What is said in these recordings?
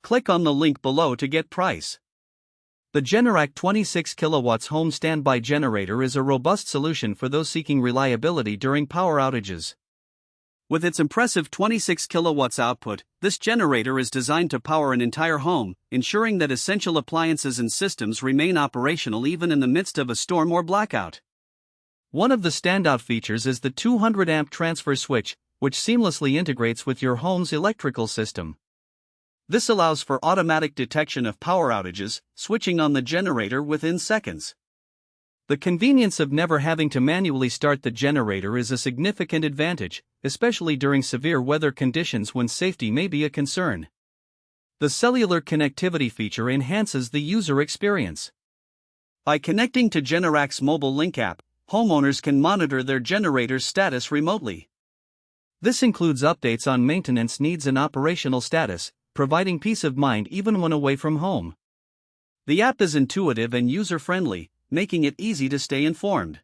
Click on the link below to get price. The Generac 26 kW home standby generator is a robust solution for those seeking reliability during power outages. With its impressive 26 kW output, this generator is designed to power an entire home, ensuring that essential appliances and systems remain operational even in the midst of a storm or blackout. One of the standout features is the 200 amp transfer switch, which seamlessly integrates with your home's electrical system. This allows for automatic detection of power outages, switching on the generator within seconds. The convenience of never having to manually start the generator is a significant advantage, especially during severe weather conditions when safety may be a concern. The cellular connectivity feature enhances the user experience. By connecting to Generac's mobile link app, homeowners can monitor their generator's status remotely. This includes updates on maintenance needs and operational status, providing peace of mind even when away from home. The app is intuitive and user-friendly, making it easy to stay informed.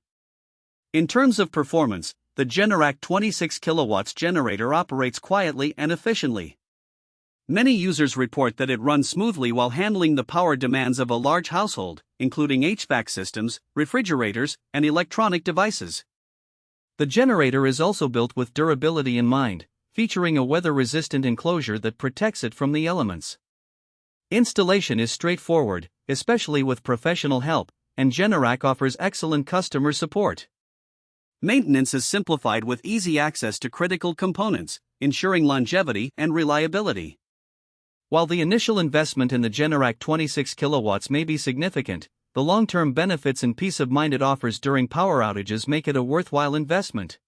In terms of performance, the Generac 26 kW generator operates quietly and efficiently. Many users report that it runs smoothly while handling the power demands of a large household, including HVAC systems, refrigerators, and electronic devices. The generator is also built with durability in mind, featuring a weather-resistant enclosure that protects it from the elements. Installation is straightforward, especially with professional help, and Generac offers excellent customer support. Maintenance is simplified with easy access to critical components, ensuring longevity and reliability. While the initial investment in the Generac 26 kW may be significant, the long-term benefits and peace of mind it offers during power outages make it a worthwhile investment.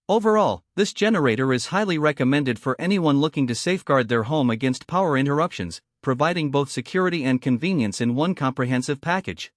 Overall, this generator is highly recommended for anyone looking to safeguard their home against power interruptions, providing both security and convenience in one comprehensive package.